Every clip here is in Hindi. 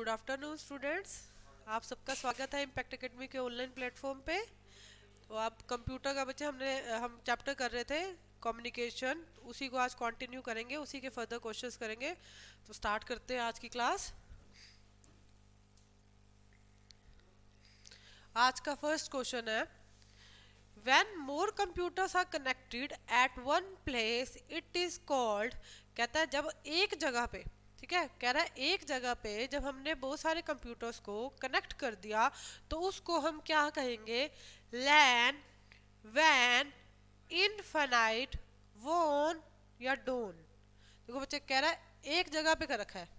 Good afternoon students. आप सबका स्वागत है इम्पैक्ट एकेडमी के ऑनलाइन प्लेटफॉर्म पे। तो आप कंप्यूटर का बच्चे हम चैप्टर कर रहे थे कम्युनिकेशन, उसी को आज कंटिन्यू करेंगे, उसी के फर्दर क्वेश्चंस करेंगे। तो स्टार्ट करते हैं आज की क्लास। आज का फर्स्ट क्वेश्चन है, when more computers are connected at one place it is called. कहता है जब एक जगह पे, ठीक है, कह रहा है एक जगह पे जब हमने बहुत सारे कंप्यूटर्स को कनेक्ट कर दिया तो उसको हम क्या कहेंगे? लैन, वैन, इनफाइनाइट, वोन या डोन। देखो बच्चे, कह रहा है एक जगह पे कर रखा है,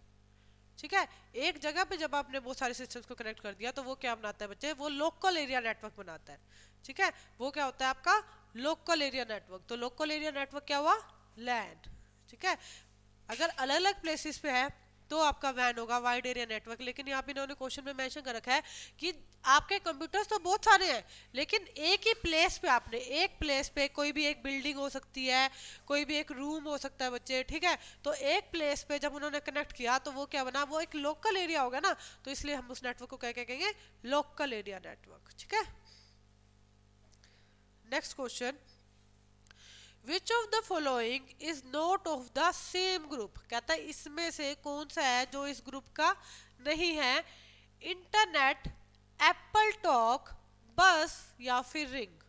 ठीक है। एक जगह पे जब आपने बहुत सारे सिस्टम्स को कनेक्ट कर दिया तो वो क्या बनाता है बच्चे? वो लोकल एरिया नेटवर्क बनाता है, ठीक है। वो क्या होता है आपका? Local area network. तो लोकल एरिया नेटवर्क क्या हुआ? लैन, ठीक है। अगर अलग अलग प्लेसेस पे है तो आपका वैन होगा, वाइड एरिया नेटवर्क। लेकिन यहाँ पे इन्होंने क्वेश्चन में मेंशन कर रखा है कि आपके कंप्यूटर्स तो बहुत सारे हैं, लेकिन एक ही प्लेस पे, आपने एक प्लेस पे, कोई भी एक बिल्डिंग हो सकती है, कोई भी एक रूम हो सकता है बच्चे, ठीक है। तो एक प्लेस पे जब उन्होंने कनेक्ट किया तो वो क्या बना? वो एक लोकल एरिया होगा ना, तो इसलिए हम उस नेटवर्क को क्या कहेंगे? लोकल एरिया नेटवर्क, ठीक है। Next question, Which of the following is not of the same group? कहता है इसमें से कौन सा है जो इस ग्रुप का नहीं है? इंटरनेट, एप्पल टॉक, बस या फिर रिंग।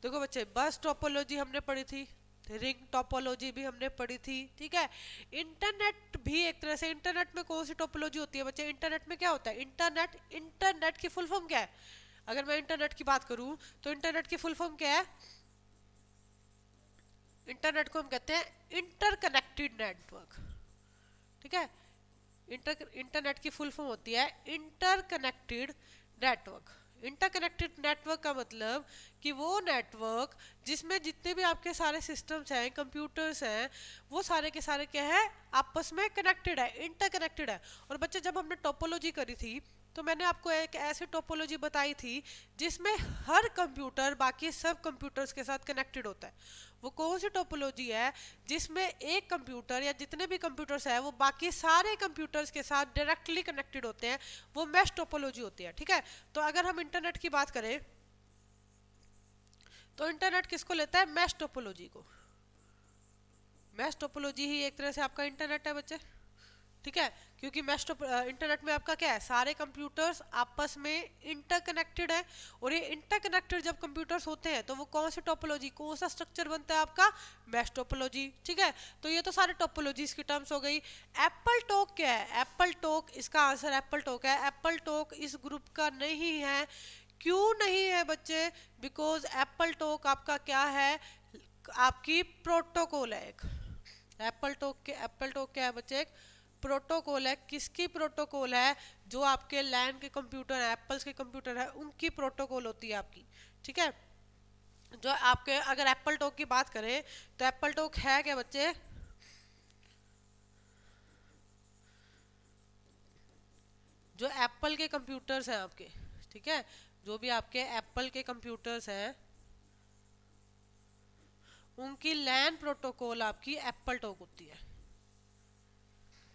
देखो बच्चे, बस टोपोलॉजी हमने पढ़ी थी, रिंग टोपोलॉजी भी हमने पढ़ी थी, ठीक है। इंटरनेट भी एक तरह से, इंटरनेट में कौन सी टोपोलॉजी होती है बच्चे? इंटरनेट में क्या होता है? इंटरनेट, इंटरनेट की फुल फॉर्म क्या है? अगर मैं इंटरनेट की बात करूं तो इंटरनेट की फुल फॉर्म क्या है? इंटरनेट को हम कहते हैं इंटरकनेक्टेड नेटवर्क, ठीक है। इंटरनेट की फुल फॉर्म होती है इंटरकनेक्टेड नेटवर्क। इंटरकनेक्टेड नेटवर्क का मतलब कि वो नेटवर्क जिसमें जितने भी आपके सारे सिस्टम्स हैं, कंप्यूटर्स हैं, वो सारे के सारे क्या है? आपस में कनेक्टेड है, इंटरकनेक्टेड है। और बच्चे, जब हमने टोपोलॉजी करी थी तो मैंने आपको एक ऐसी टोपोलॉजी बताई थी जिसमें हर कंप्यूटर बाकी सब कंप्यूटर्स के साथ कनेक्टेड होता है। वो कौन सी टोपोलॉजी है? जिसमें एक कंप्यूटर या जितने भी कंप्यूटर्स है वो बाकी सारे कंप्यूटर्स के साथ डायरेक्टली कनेक्टेड होते हैं, वो मैश टोपोलॉजी होती है, ठीक है। तो अगर हम इंटरनेट की बात करें तो इंटरनेट किसको लेता है? मैश टोपोलॉजी को। मैश टोपोलॉजी ही एक तरह से आपका इंटरनेट है बच्चे, ठीक है। क्योंकि मैश इंटरनेट में आपका क्या है? सारे कंप्यूटर्स आपस में इंटरकनेक्टेड है। और ये इंटरकनेक्टेड जब कंप्यूटर्स होते हैं तो वो कौन सी टोपोलॉजी, कौन सा स्ट्रक्चर बनता है आपका? मैश टोपोलॉजी, ठीक है। तो ये तो सारे टोपोलॉजीज की टर्म्स हो गई। एप्पल टॉक क्या है? एप्पल टॉक, इसका आंसर एप्पल टॉक है। एप्पल टॉक इस ग्रुप का नहीं है। क्यों नहीं है बच्चे? बिकॉज एप्पल टॉक आपका क्या है? आपकी प्रोटोकॉल है एक। एप्पल टॉक क्या है बच्चे? एक प्रोटोकॉल है। किसकी प्रोटोकॉल है? जो आपके लैन के कंप्यूटर है, एप्पल्स के कंप्यूटर है, उनकी प्रोटोकॉल होती है आपकी, ठीक है। जो आपके, अगर एप्पल टॉक की बात करें तो एप्पल टॉक है क्या बच्चे? जो एप्पल के कंप्यूटर्स हैं आपके, ठीक है, जो भी आपके एप्पल के कंप्यूटर्स हैं उनकी लैन प्रोटोकॉल आपकी एप्पल टॉक होती है,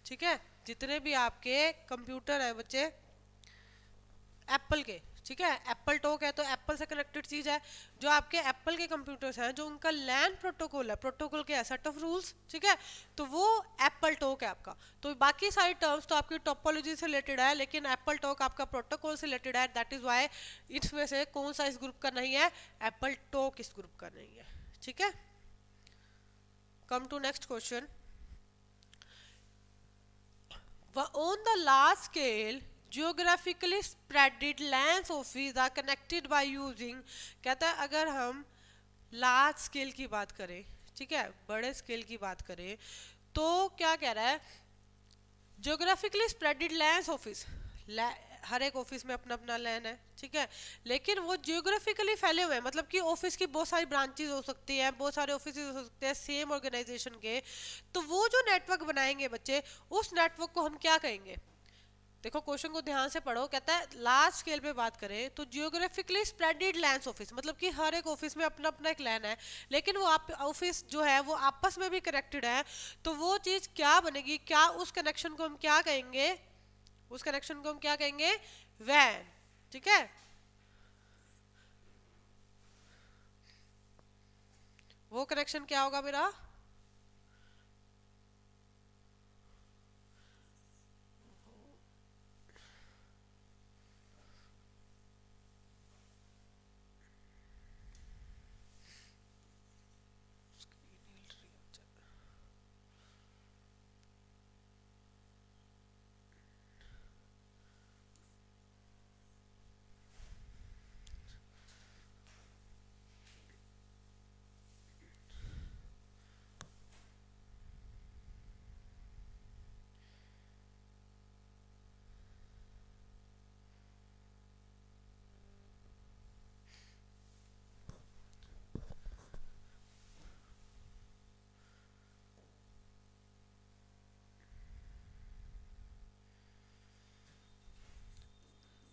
ठीक है। जितने भी आपके कंप्यूटर है बच्चे एप्पल के, ठीक है, एप्पल टॉक है तो एप्पल से कनेक्टेड चीज है। जो आपके एप्पल के कंप्यूटर्स हैं, जो उनका लैन प्रोटोकॉल है, प्रोटोकॉल के सेट ऑफ रूल्स, ठीक है, तो वो एप्पल टॉक है आपका। तो बाकी सारी टर्म्स तो आपकी टोपोलॉजी से रिलेटेड है, लेकिन एप्पल टॉक आपका प्रोटोकॉल से रिलेटेड है। दैट इज वाई इसमें से कौन सा इस ग्रुप का नहीं है? एप्पल टॉक इस ग्रुप का नहीं है, ठीक है। Come to next question, on the large scale geographically spread lands offices are connected by using। कहता है अगर हम लार्ज स्केल की बात करें, ठीक है, बड़े स्केल की बात करें, तो क्या कह रहा है? जियोग्राफिकली स्प्रेडेड लैंड ऑफिस, हर एक ऑफिस में अपना अपना लैंड है, ठीक है, लेकिन वो जियोग्राफिकली फैले हुए हैं। मतलब कि ऑफिस की बहुत सारी ब्रांचेस हो सकती हैं, बहुत सारे ऑफिस हो सकते हैं सेम ऑर्गेनाइजेशन के। तो वो जो नेटवर्क बनाएंगे बच्चे, उस नेटवर्क को हम क्या कहेंगे? देखो क्वेश्चन को ध्यान से पढ़ो। कहता है लार्ज स्केल पे बात करें तो जियोग्राफिकली स्प्रेडेड लैंड ऑफिस, मतलब कि हर एक ऑफिस में अपना अपना एक लैंड है, लेकिन वो ऑफिस जो है वो आपस में भी कनेक्टेड है। तो वो चीज़ क्या बनेगी? क्या उस कनेक्शन को हम क्या कहेंगे? उस कनेक्शन को हम क्या कहेंगे, वैन। ठीक है, वो कनेक्शन क्या होगा मेरा,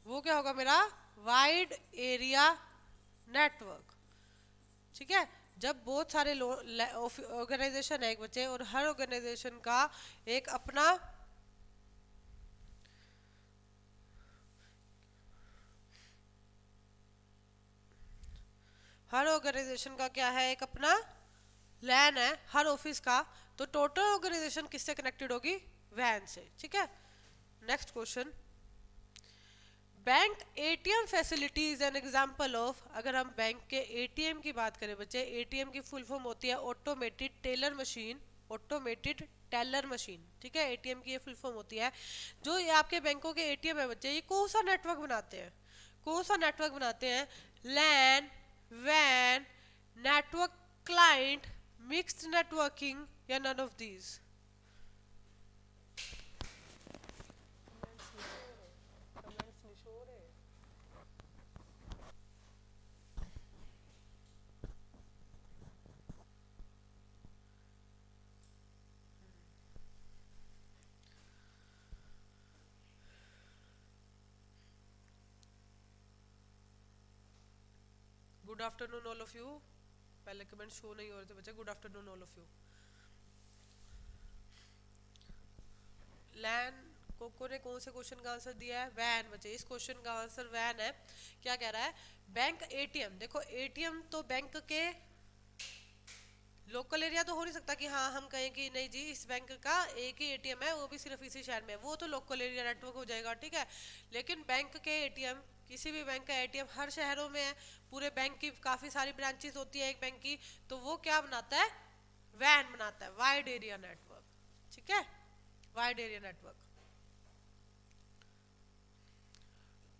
वो क्या होगा मेरा, वाइड एरिया नेटवर्क। ठीक है, जब बहुत सारे ऑर्गेनाइजेशन है एक बच्चे, और हर ऑर्गेनाइजेशन का एक अपना हर ऑर्गेनाइजेशन का क्या है, एक अपना लैन है हर ऑफिस का, तो टोटल ऑर्गेनाइजेशन किससे कनेक्टेड होगी, वैन से। ठीक है, next question, bank ATM facility is an example of, अगर हम बैंक के एटीएम की बात करें बच्चे, एटीएम की फुल फॉर्म होती है automated teller machine, automated teller machine. ठीक है, एटीएम की ये फुल फॉर्म होती है। जो ये आपके बैंकों के एटीएम है बच्चे, ये कौन सा नेटवर्क बनाते हैं, कौन सा नेटवर्क बनाते हैं, लैन, वैन, नेटवर्क क्लाइंट, मिक्स्ड नेटवर्किंग, या none of these. Good afternoon all of you, पहले कमेंट शो नहीं हो रहे थे बच्चे, good afternoon all of you. LAN कोको ने कौन से क्वेश्चन का आंसर दिया है, वैन बच्चे, इस क्वेश्चन का आंसर वैन है। क्या कह रहा है, बैंक एटीएम, देखो एटीएम तो बैंक के लोकल एरिया तो हो नहीं सकता कि हाँ हम कहें कि नहीं जी इस बैंक का एक ही एटीएम है, वो भी सिर्फ इसी शहर में, वो तो लोकल एरिया नेटवर्क हो जाएगा। ठीक है, लेकिन बैंक के एटीएम, किसी भी बैंक का एटीएम हर शहरों में है, पूरे बैंक की काफी सारी ब्रांचेस होती है एक बैंक की, तो वो क्या बनाता है, वैन बनाता है, वाइड एरिया नेटवर्क। ठीक है, wide area network.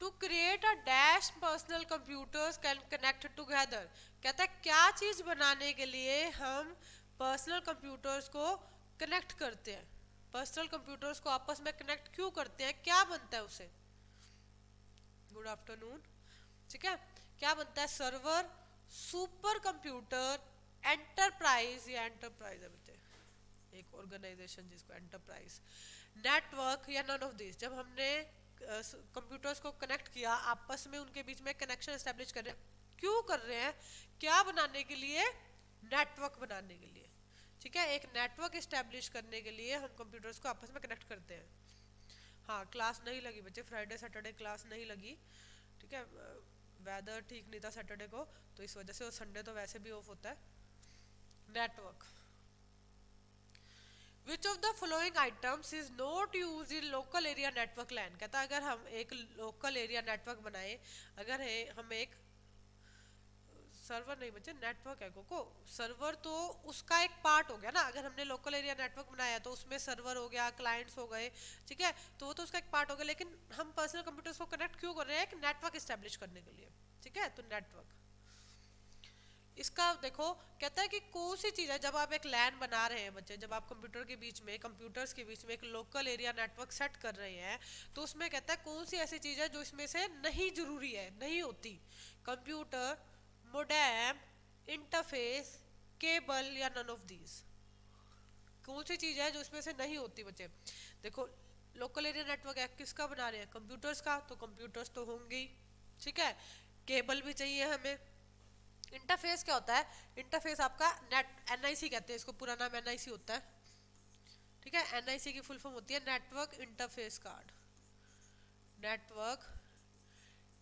To create a dash personal computers can connect together, कहता है क्या चीज बनाने के लिए हम पर्सनल कंप्यूटर्स को कनेक्ट करते हैं, पर्सनल कंप्यूटर्स को आपस में कनेक्ट क्यों करते हैं, क्या बनता है उससे। Good afternoon. ठीक है, क्या बनता है, सर्वर, सुपर कंप्यूटर, एंटरप्राइज, या एंटरप्राइज है बच्चे एक ऑर्गेनाइजेशन जिसको एंटरप्राइज, नेटवर्क, या नन ऑफ दिस। जब हमने कंप्यूटर्स को कनेक्ट किया आपस में, उनके बीच में कनेक्शन एस्टेब्लिश कर रहे हैं, क्यों कर रहे हैं, क्या बनाने के लिए, नेटवर्क बनाने के लिए। ठीक है, एक नेटवर्क एस्टेब्लिश करने के लिए हम कंप्यूटर्स को आपस में कनेक्ट करते हैं। हाँ, क्लास नहीं लगी बच्चे, फ्राइडे सैटरडे क्लास नहीं लगी। ठीक है, वेदर ठीक नहीं था सैटरडे को, तो इस वजह से, और संडे तो वैसे भी ऑफ होता है। Network, Which of the following items is not used in local area network LAN, कहता है अगर हम एक लोकल एरिया नेटवर्क बनाए, अगर हम एक सर्वर नहीं बच्चे नेटवर्क है कोको, सर्वर तो उसका एक पार्ट हो गया ना, अगर हमने लोकल एरिया नेटवर्क बनाया तो उसमें सर्वर हो गया, क्लाइंट्स हो गए। ठीक है, तो वो तो उसका एक पार्ट हो गया, लेकिन हम पर्सनल कंप्यूटर्स को कनेक्ट क्यों कर रहे हैं, एक नेटवर्क एस्टेब्लिश करने के लिए। ठीक है, तो नेटवर्क। इसका देखो, कहता है कि कौन सी चीज है, जब आप एक लैन बना रहे हैं बच्चे, जब आप कंप्यूटर के बीच में, कंप्यूटर्स के बीच में एक लोकल एरिया नेटवर्क सेट कर रहे हैं, तो उसमें कहता है कौन सी ऐसी चीज है जो इसमें से नहीं जरूरी है, नहीं होती, कंप्यूटर, मोडेम, इंटरफेस, केबल, या नन ऑफ दीज। कौन सी चीज है जो इसमें से नहीं होती बच्चे, देखो लोकल एरिया नेटवर्क है, किसका बना रहे हैं, कंप्यूटर्स का, तो कंप्यूटर्स तो होंगे ही। ठीक है, केबल भी चाहिए हमें। इंटरफेस क्या होता है, इंटरफेस आपका नेट, एनआईसी कहते हैं इसको, पूरा नाम एनआईसी होता है। ठीक है, एनआईसी की फुल फॉर्म होती है network interface card. Network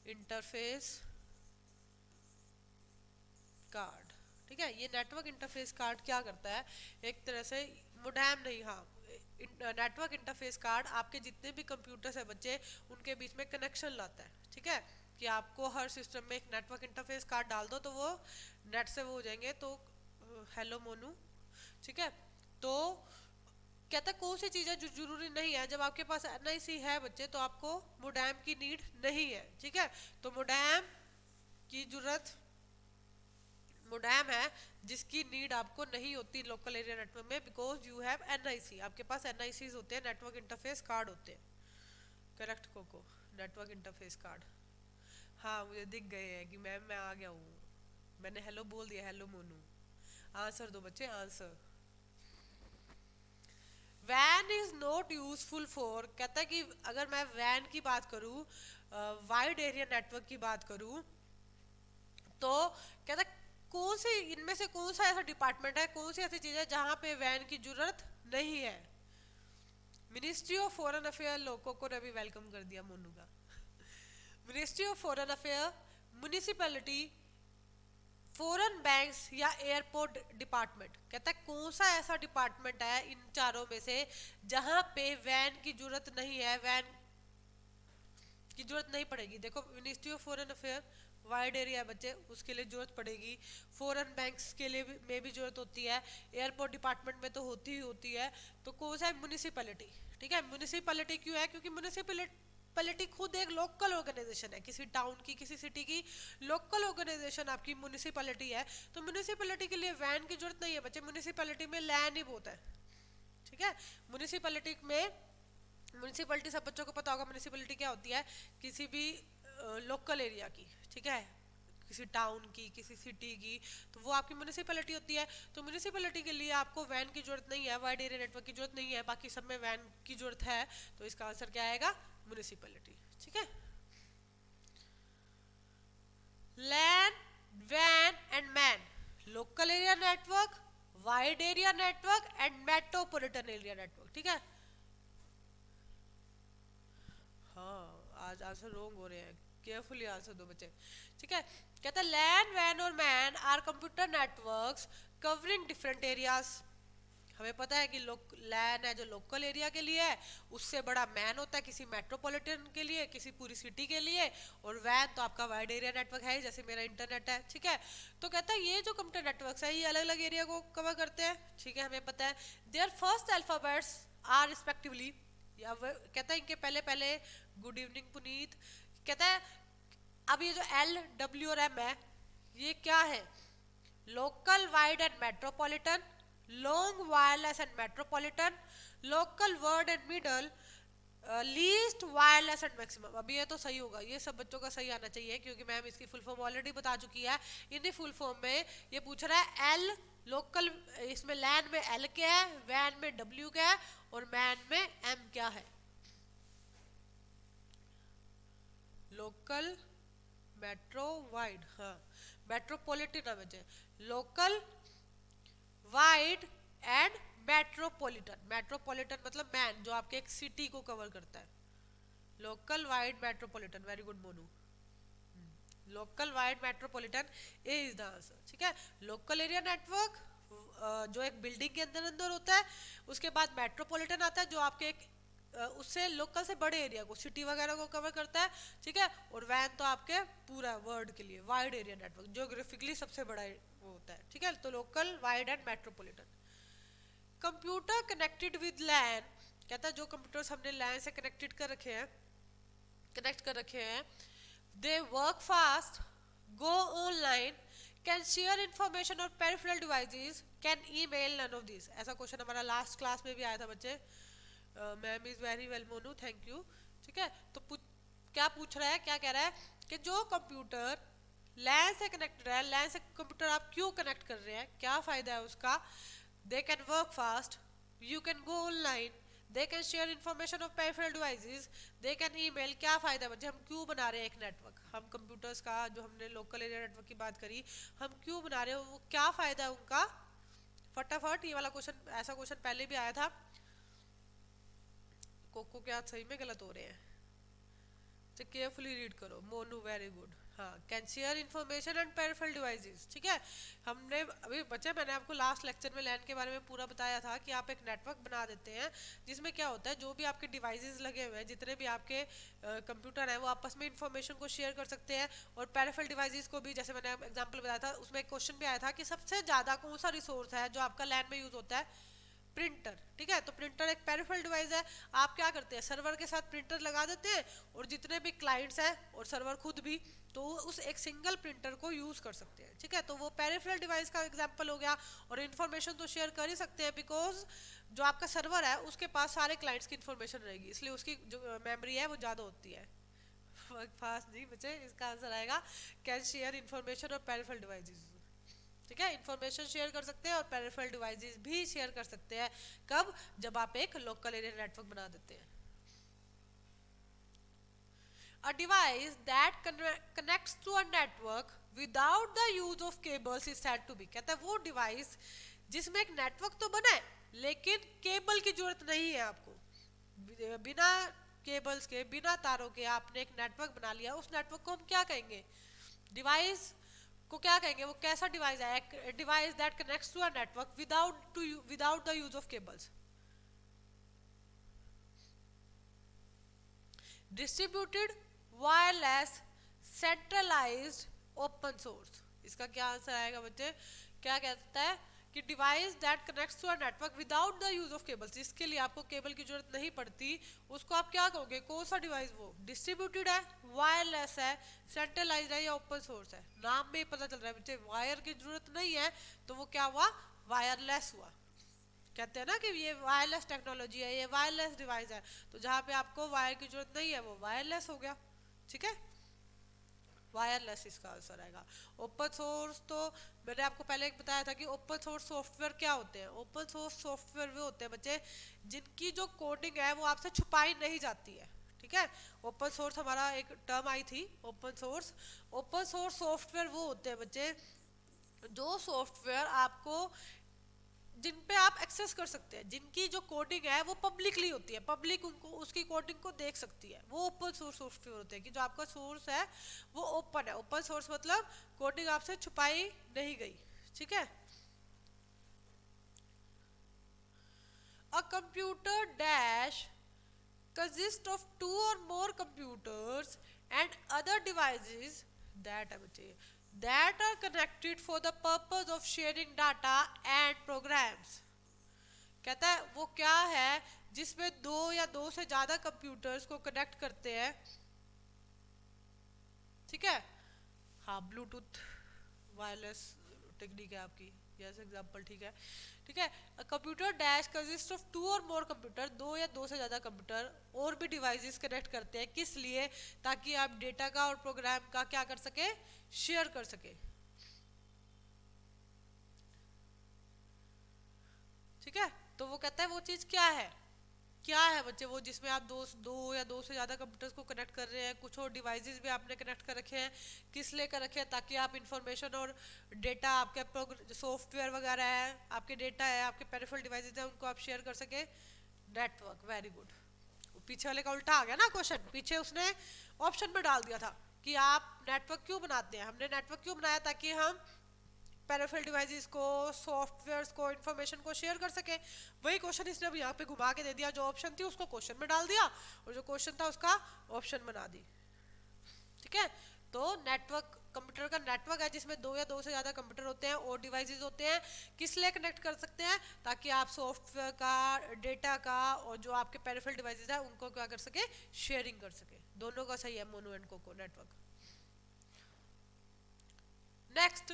interface card. ठीक है, ये नेटवर्क इंटरफेस कार्ड क्या करता है, एक तरह से मोडेम नहीं, हाँ, नेटवर्क इंटरफेस कार्ड आपके जितने भी कंप्यूटर्स है बच्चे उनके बीच में कनेक्शन लाता है। ठीक है, कि आपको हर सिस्टम में एक नेटवर्क इंटरफेस कार्ड डाल दो तो वो नेट से वो हो जाएंगे। तो हेलो मोनू। ठीक है, तो कहता है कौन सी चीज़ है जो जरूरी नहीं है, जब आपके पास एनआईसी है बच्चे तो आपको मोडेम की नीड नहीं है। ठीक है, तो मोडेम की जरूरत, मोडेम है जिसकी नीड आपको नहीं होती लोकल एरिया नेटवर्क में, बिकॉज यू हैव एनआईसी, आपके पास एनआईसीज होते हैं, नेटवर्क इंटरफेस कार्ड होते हैं। Correct Koko, network interface card. हाँ मुझे दिख गए हैं कि मैम मैं आ गया हूँ, मैंने हेलो बोल दिया, हेलो मोनू। आंसर दो बच्चे, आंसर। वैन इज नॉट यूजफुल फॉर, कहता है कि अगर मैं वैन की बात करूँ, वाइड एरिया नेटवर्क की बात करूँ, तो कहता है कौन सी इनमें से कौन सा ऐसा डिपार्टमेंट है, कौन सी ऐसी चीज है जहां पे वैन की जरूरत नहीं है। मिनिस्ट्री ऑफ फॉरेन अफेयर, लोगों को अभी वेलकम कर दिया मोनू का। Ministry of foreign affair, municipality, foreign banks या एयरपोर्ट डिपार्टमेंट। कहता है कौन सा ऐसा डिपार्टमेंट है इन चारों में से जहां पे वैन की जरूरत नहीं है, वैन की जरूरत नहीं पड़ेगी। देखो ministry of foreign affair wide area बच्चे, उसके लिए जरूरत पड़ेगी, फॉरेन बैंक्स के लिए में भी जरूरत होती है, एयरपोर्ट डिपार्टमेंट में तो होती ही होती है। तो कौन सा है, म्युनिसिपैलिटी। ठीक है, म्युनिसिपैलिटी क्यों है, क्योंकि म्युनिसिपैलिटी खुद एक लोकल ऑर्गेनाइजेशन है, किसी टाउन की किसी सिटी की लोकल ऑर्गेनाइजेशन आपकी म्युनिसिपैलिटी है। तो म्युनिसिपैलिटी के लिए वैन की जरूरत नहीं है बच्चे, म्युनिसिपैलिटी में लैंड ही बहुत है। ठीक है, म्युनिसिपैलिटी में, म्युनिसिपैलिटी सब बच्चों को पता होगा म्युनिसिपैलिटी क्या होती है, किसी भी लोकल एरिया की, ठीक है, किसी टाउन की किसी सिटी की, तो वो आपकी म्युनिसिपैलिटी होती है। तो म्युनिसिपैलिटी के लिए आपको वैन की जरूरत नहीं है, वाइड एरिया नेटवर्क की जरूरत नहीं है, बाकी सब में वैन की जरूरत है। तो इसका आंसर क्या आएगा, म्युनिसिपैलिटी। ठीक है, लैन, वैन and MAN, local area network, wide area network and metropolitan area network. ठीक है, हाँ आज आंसर रॉन्ग हो रहे हैं, केयरफुली आंसर दो बच्चे। ठीक है, कहता है लैन, वैन और MAN are computer networks covering different areas. हमें पता है कि लैन है जो लोकल एरिया के लिए है, उससे बड़ा मैन होता है किसी मेट्रोपॉलिटन के लिए, किसी पूरी सिटी के लिए, और वैन तो आपका वाइड एरिया नेटवर्क है जैसे मेरा इंटरनेट है। ठीक है, तो कहता है ये जो कंप्यूटर नेटवर्क्स है ये अलग अलग एरिया को कवर करते हैं। ठीक है, हमें पता है their first alphabets are respectively, या कहता है इनके पहले पहले, गुड इवनिंग पुनीत, कहता है अब ये जो एल, डब्ल्यू और एम है ये क्या है, local, wide and metropolitan, long, wireless and metropolitan, local, word and middle, least, wireless and maximum. अभी ये तो सही होगा, ये सब बच्चों का सही आना चाहिए क्योंकि मैम इसकी फुल फॉर्म ऑलरेडी बता चुकी है। इन्हीं फुल फॉर्म में ये पूछ रहा है एल लोकल, इसमें लैन में एल क्या है, वैन में डब्ल्यू क्या है और मैन में एम क्या है। लोकल, मेट्रो, वाइड, हाँ मेट्रोपॉलिटन ना बचे, local, wide and metropolitan. Metropolitan मतलब मैन, जो आपके एक सिटी को कवर करता है। Local, wide, metropolitan, very good Monu. Local, wide, metropolitan is the answer. ठीक है, लोकल एरिया नेटवर्क जो एक बिल्डिंग के अंदर अंदर होता है, उसके बाद मेट्रोपॉलिटन आता है जो आपके एक उससे लोकल से बड़े एरिया को, सिटी वगैरह को कवर करता है। ठीक है, और वैन तो आपके पूरा वर्ल्ड के लिए वाइड एरिया नेटवर्क, ज्योग्राफिकली सबसे बड़ा वो होता है। ठीक है, तो local, wide and metropolitan. Computer connected with LAN, कहता है जो कंप्यूटर्स हमने लैन से कनेक्टेड कर रखे हैं, कनेक्ट कर रखे हैं, they work fast, go online, can share information और peripheral devices, can email, none of this. ऐसा क्वेश्चन हमारा लास्ट क्लास में भी आया था बच्चे। Ma'am is very well Monu, thank you. ठीक है, तो क्या पूछ रहा है, क्या कह रहा है कि जो कंप्यूटर लैन से कनेक्टेड है, लैन से कंप्यूटर आप क्यों कनेक्ट कर रहे हैं, क्या फायदा है उसका। They can work fast, you can go online, they can share information of peripheral devices, they can email. क्या फायदा है बच्चे, हम क्यों बना रहे हैं एक नेटवर्क, हम कंप्यूटर्स का जो हमने लोकल एरिया नेटवर्क की बात करी, हम क्यों बना रहे हो, वो क्या फायदा है उनका। फटाफट, ये वाला क्वेश्चन, ऐसा क्वेश्चन पहले भी आया था। कोको क्या सही में गलत हो रहे हैं, केयरफुली रीड करो मोनू, वेरी गुड। हाँ, can share information and peripheral devices, ठीक है। हमने अभी बच्चे, मैंने आपको लास्ट लेक्चर में लैन के बारे में पूरा बताया था कि आप एक नेटवर्क बना देते हैं जिसमें क्या होता है, जो भी आपके डिवाइसेस लगे हुए हैं, जितने भी आपके कंप्यूटर हैं, वो आपस में इन्फॉर्मेशन को शेयर कर सकते हैं। और पेरिफेरल डिवाइसेस को भी, जैसे मैंने एग्जाम्पल बताया था, उसमें एक क्वेश्चन भी आया था कि सबसे ज़्यादा कौन सा रिसोर्स है जो आपका लैन में यूज़ होता है, प्रिंटर, ठीक है। तो प्रिंटर एक पेरिफेरल डिवाइस है। आप क्या करते हैं, सर्वर के साथ प्रिंटर लगा देते हैं, और जितने भी क्लाइंट्स हैं और सर्वर खुद भी, तो उस एक सिंगल प्रिंटर को यूज कर सकते हैं, ठीक है। तो वो पेरिफेरल डिवाइस का एग्जांपल हो गया। और इन्फॉर्मेशन तो शेयर कर ही सकते हैं, बिकॉज जो आपका सर्वर है उसके पास सारे क्लाइंट्स की इन्फॉर्मेशन रहेगी, इसलिए उसकी जो मेमोरी है वो ज़्यादा होती है। फास्ट नहीं बचे, इसका आंसर आएगा कैन शेयर इन्फॉर्मेशन और पेरिफेरल डिवाइसेस, ठीक है। इंफॉर्मेशन शेयर कर सकते हैं और पेरिफेरल डिवाइसेस भी शेयर कर सकते हैं। कब, जब आप एक लोकल एरिया नेटवर्क बना देते हैं। A device that connects to a network without the use of cables is said to be, कहता है वो डिवाइस जिसमें एक नेटवर्क तो बना है लेकिन केबल की जरूरत नहीं है आपको, बिना केबल्स के, बिना तारों के आपने एक नेटवर्क बना लिया, उस नेटवर्क को हम क्या कहेंगे, डिवाइस को क्या कहेंगे, वो कैसा डिवाइस है, device that connects to a network without the use of cables. Distributed, wireless, centralized, open source, इसका क्या आंसर आएगा बच्चे। क्या कहता है कि device that connects to a network without the use of cables, जिसके लिए आपको केबल की जरूरत नहीं पड़ती, उसको आप क्या कहोगे, कौन सा डिवाइस, वो डिस्ट्रीब्यूटेड है, वायरलेस है, सेंट्रलाइज्ड है या ओपन सोर्स है। नाम में ही पता चल रहा है बच्चे, वायर की जरूरत नहीं है तो वो क्या हुआ, वायरलेस हुआ। कहते हैं ना कि ये वायरलेस टेक्नोलॉजी है, ये वायरलेस डिवाइस है, तो जहाँ पे आपको वायर की जरूरत नहीं है वो वायरलेस हो गया, ठीक है। वायरलेस इसका आंसर आएगा। ओपन सोर्स तो मैंने आपको पहले एक बताया था कि ओपन सोर्स सॉफ्टवेयर क्या होते हैं। ओपन सोर्स सॉफ्टवेयर वो होते हैं बच्चे जिनकी जो कोडिंग है वो आपसे छुपाई नहीं जाती है, ठीक है। ओपन सोर्स हमारा एक टर्म आई थी, open source. Open source software वो होते हैं बच्चे जो सॉफ्टवेयर आपको, जिन पे आप एक्सेस कर सकते हैं, जिनकी जो कोडिंग है वो पब्लिकली होती है, पब्लिक उनको उसकी कोडिंग को देख सकती है, वो ओपन सोर्स सॉफ्टवेयर होते हैं। कि जो आपका सोर्स है वो ओपन है, ओपन सोर्स मतलब कोडिंग आपसे छुपाई नहीं गई, ठीक है। A computer dash consist of 2 or more computers and other devices that are connected for the purpose of sharing data and programs। कहता है वो क्या है जिसमें 2 या 2 से ज्यादा कंप्यूटर्स को कनेक्ट करते हैं, ठीक है। हाँ, ब्लूटूथ वायरलेस टेक्निक है आपकी, यस एग्जांपल, ठीक है, ठीक है। कंप्यूटर डैश कंसिस्ट ऑफ 2 और मोर कंप्यूटर, 2 या 2 से ज़्यादा कंप्यूटर और भी डिवाइसेस कनेक्ट करते हैं, किस लिए, ताकि आप डेटा का और प्रोग्राम का क्या कर सके, शेयर कर सके, ठीक है। तो वो कहता है वो चीज़ क्या है, क्या है बच्चे, वो जिसमें आप दो या 2 से ज़्यादा कंप्यूटर्स को कनेक्ट कर रहे हैं, कुछ और डिवाइसेस भी आपने कनेक्ट कर रखे हैं, किस लिए कर रखे हैं, ताकि आप इंफॉर्मेशन और डेटा, आपके सॉफ्टवेयर वगैरह है, आपके डेटा है, आपके पेरिफेरल डिवाइसेस है, उनको आप शेयर कर सके, नेटवर्क, वेरी गुड। पीछे वाले का उल्टा आ गया ना क्वेश्चन, पीछे उसने ऑप्शन में डाल दिया था कि आप नेटवर्क क्यों बनाते हैं, हमने नेटवर्क क्यों बनाया, ताकि हम पेरिफेरल डिवाइसेस को, सॉफ्टवेयर्स को, इंफॉर्मेशन को शेयर कर सके। वही क्वेश्चन इसने अब यहाँ पे घुमा के दे दिया, जो ऑप्शन थी उसको क्वेश्चन में डाल दिया और जो क्वेश्चन था उसका ऑप्शन बना दी, ठीक है। तो नेटवर्क, कंप्यूटर का नेटवर्क है जिसमें 2 या 2 से ज़्यादा कंप्यूटर होते हैं और डिवाइसेस होते हैं, किस लिए कनेक्ट कर सकते हैं, ताकि आप सॉफ्टवेयर का, डेटा का और जो आपके पेरिफेरल डिवाइसेस है उनको क्या कर सके, शेयरिंग कर सके। दोनों का सही है, Mono and Koko network. Next,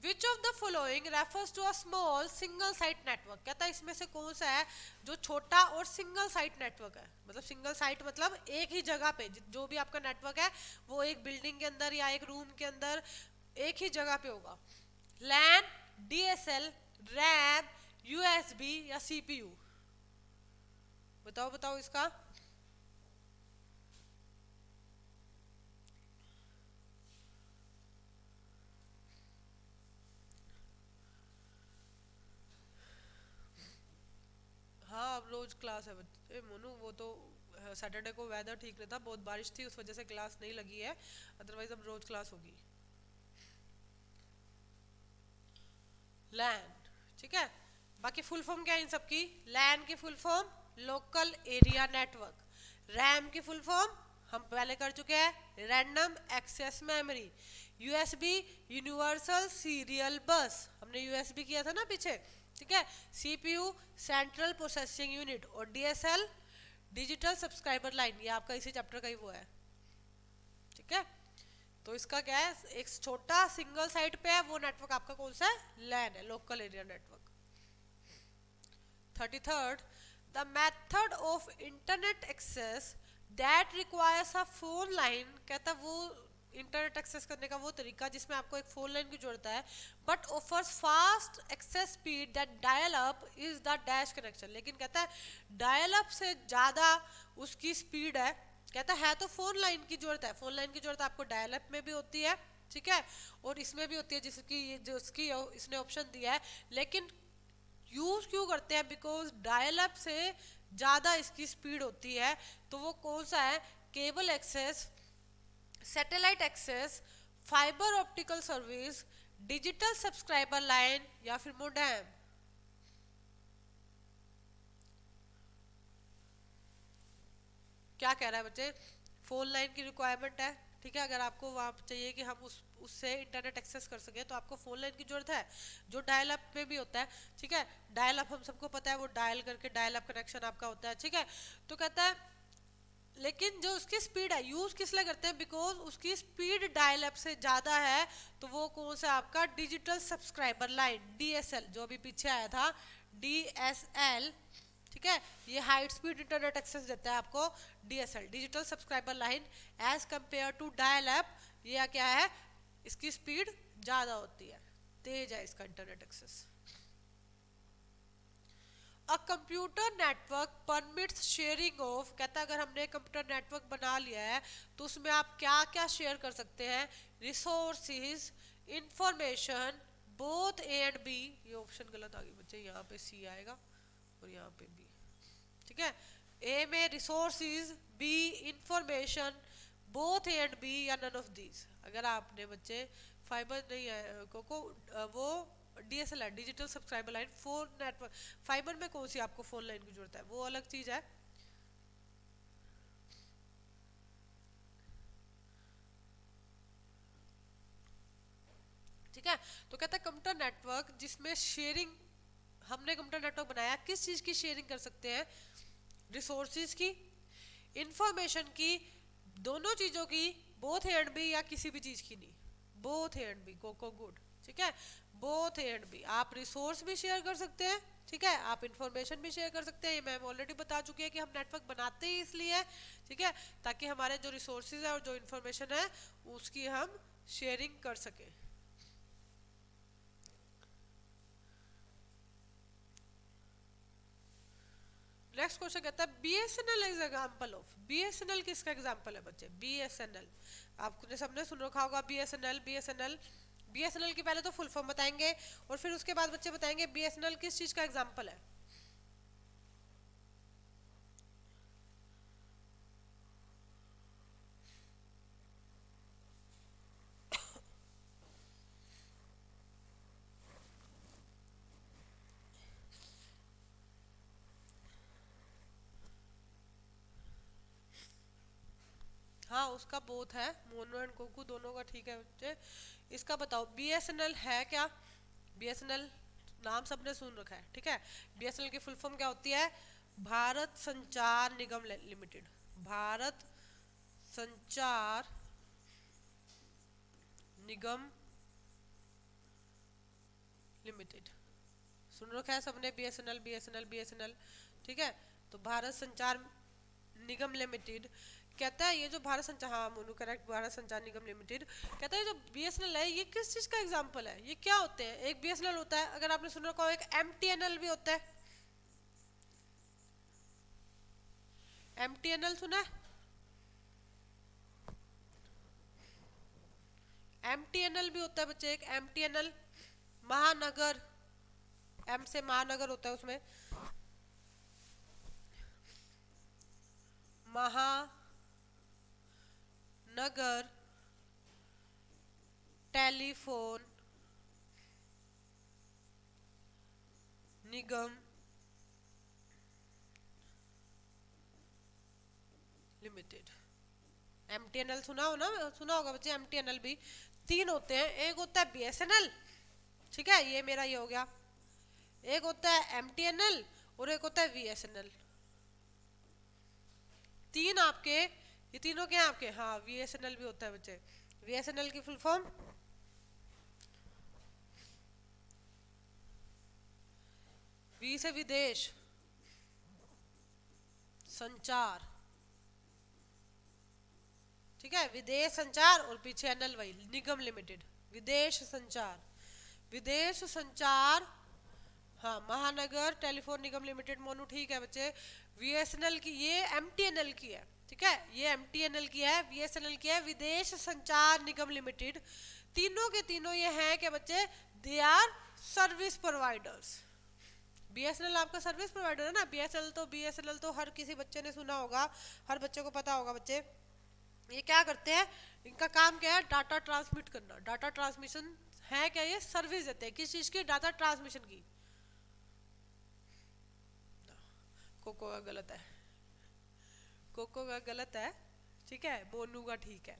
which of the following refers to a small single site network, कहता है इसमें से कौन सा है जो छोटा और सिंगल साइट नेटवर्क है। मतलब सिंगल साइट मतलब एक ही जगह पे जो भी आपका नेटवर्क है वो एक बिल्डिंग के अंदर या एक रूम के अंदर एक ही जगह पे होगा। लैन, डीएसएल, रैम, यूएसबी या सीपीयू, बताओ बताओ इसका। हाँ, अब रोज क्लास है बच्चे, मोनू वो तो सैटरडे को वेदर ठीक नहीं था, बहुत बारिश थी, उस वजह से क्लास नहीं लगी है, अदरवाइज अब रोज क्लास होगी। लैन, ठीक है। बाकी फुल फॉर्म क्या है इन सबकी? लैन की full form local area network, RAM की फुल फॉर्म हम पहले कर चुके हैं random access memory, USB universal serial bus हमने यूएसबी किया था ना पीछे, ठीक है। सीपीयू सेंट्रल प्रोसेसिंग यूनिट, और डीएसएल डिजिटल सब्सक्राइबर लाइन, ये आपका इसी चैप्टर का ही वो है, ठीक है। तो इसका क्या है, एक छोटा सिंगल साइट पे है वो नेटवर्क आपका कौन सा है? लैन है, local area network. 33rd, the method of internet access that requires a phone line, कहता वो इंटरनेट एक्सेस करने का वो तरीका जिसमें आपको एक फोन लाइन की जरूरत है, but offers fast access speed that dial up is the dash connection, लेकिन कहता है डायल अप से ज़्यादा उसकी स्पीड है, कहता है तो फोन लाइन की जरूरत है, फोन लाइन की जरूरत आपको डायल अप में भी होती है, ठीक है, और इसमें भी होती है जिसकी इसने ऑप्शन दिया है, लेकिन यूज क्यों करते हैं? बिकॉज डायल अप से ज़्यादा इसकी स्पीड होती है, तो वो कौन सा है? Cable access, satellite access, fibre optical service, digital subscriber line या फिर मोडेम। क्या कह रहा है बच्चे? फोन लाइन की रिक्वायरमेंट है, ठीक है, अगर आपको वहाँ चाहिए कि हम उससे इंटरनेट एक्सेस कर सके तो आपको फोन लाइन की जरूरत है, जो डायल अप में भी होता है, ठीक है। डायल अप हम सबको पता है, वो डायल करके डायल अप कनेक्शन आपका होता है, ठीक है। तो कहता है लेकिन जो उसकी स्पीड है, यूज किस लिए करते हैं? बिकॉज उसकी स्पीड डायल अप से ज़्यादा है, तो वो कौन सा आपका? डिजिटल सब्सक्राइबर लाइन, डीएसएल, जो अभी पीछे आया था डीएसएल, ठीक है, ये हाई स्पीड इंटरनेट एक्सेस देता है आपको DSL, digital subscriber line, as compare to dial up, ये क्या है? इसकी स्पीड ज़्यादा होती है, तेज है इसका internet access. A computer network permits sharing of, कहता है अगर हमने कंप्यूटर नेटवर्क बना लिया है तो उसमें आप क्या क्या शेयर कर सकते हैं? Resources, information, both A and B, ये ऑप्शन गलत आ गई बच्चे, यहाँ पे सी आएगा और यहाँ पे बी, ठीक है। ए में resources, B information, both A and B या नन ऑफ दीज। अगर आपने बच्चे फाइबर नहीं है को वो डीएसएल है, digital subscriber line, phone network, fibre में कौन सी आपको फोन लाइन की जरूरत है? वो अलग चीज है, ठीक है। तो कहता है कंप्यूटर नेटवर्क जिसमें शेयरिंग, हमने कंप्यूटर नेटवर्क बनाया, किस चीज की शेयरिंग कर सकते हैं? रिसोर्सेज की, इंफॉर्मेशन की, दोनों चीजों की, बोथ ए एंड बी या किसी भी चीज की नहीं, बोथ ए एंड बी, को गुड, ठीक है, बोथ ए एंड बी। आप रिसोर्स भी शेयर कर सकते हैं, ठीक है, आप इंफॉर्मेशन भी शेयर कर सकते हैं, ये मैम ऑलरेडी बता चुकी है कि हम नेटवर्क बनाते ही इसलिए है, ठीक है, ताकि हमारे जो रिसोर्सेज है और जो इंफॉर्मेशन है उसकी हम शेयरिंग कर सकें। नेक्स्ट क्वेश्चन कहता है BSNL is example of, BSNL किसका एग्जांपल है बच्चे? बीएसएनएल आपने सबने सुन रखा होगा, बीएसएनएल, बीएसएनएल, बीएसएनएल की पहले तो फुल फॉर्म बताएंगे और फिर उसके बाद बच्चे बताएंगे बीएसएनएल किस चीज का एग्जांपल है। हाँ उसका बोथ है, मोनो एंड कोकू दोनों का, ठीक है बच्चे। इसका बताओ बीएसएनएल है क्या? बीएसएनएल नाम सबने सुन रखा है, ठीक है। बीएसएनएल की फुल फॉर्म क्या होती है? भारत संचार निगम लिमिटेड, भारत संचार निगम लिमिटेड, सुन रखा है सबने, बीएसएनएल बीएसएनएल बीएसएनएल, ठीक है। तो भारत संचार निगम लिमिटेड, कहता है ये जो भारत संचार, हाँ मोनू करेक्ट, भारत संचार निगम लिमिटेड, कहता है जो बीएसएनएल है ये किस चीज का एग्जांपल है? ये क्या होते हैं? एक बीएसएनएल होता है, अगर आपने सुन रखा हो, एक एमटीएनएल भी होता है, एमटीएनएल सुना है? एमटीएनएल भी होता है बच्चे, एक एमटीएनएल, महानगर, एम से महानगर होता है उसमें, महानगर टेलीफोन निगम लिमिटेड। MTNL सुना हो ना, सुना होगा बच्चे MTNL भी। 3 होते हैं, एक होता है BSNL, ठीक है, ये मेरा ये हो गया, एक होता है MTNL और एक होता है VSNL। 3 आपके, ये तीनों क्या है आपके, हाँ VSNL भी होता है बच्चे। VSNL की फुल फॉर्म V से विदेश संचार, ठीक है, विदेश संचार और पीछे एनएल वही निगम लिमिटेड, विदेश संचार, विदेश संचार, हाँ महानगर टेलीफोन निगम लिमिटेड मोनू, ठीक है बच्चे। VSNL की, ये MTNL की है, ठीक है, ये MTNL की है, VSNL की है, विदेश संचार निगम लिमिटेड। तीनों के तीनों ये हैं कि बच्चे they are service providers. BSNL आपका सर्विस प्रोवाइडर है ना, BSNL तो हर किसी बच्चे ने सुना होगा, हर बच्चे को पता होगा बच्चे। ये क्या करते हैं, इनका काम क्या है, डाटा ट्रांसमिट करना, डाटा ट्रांसमिशन है क्या, ये सर्विस देते हैं किस चीज की, डाटा ट्रांसमिशन की। कोको का गलत है, कोको का गलत है, ठीक है, मोनू का ठीक है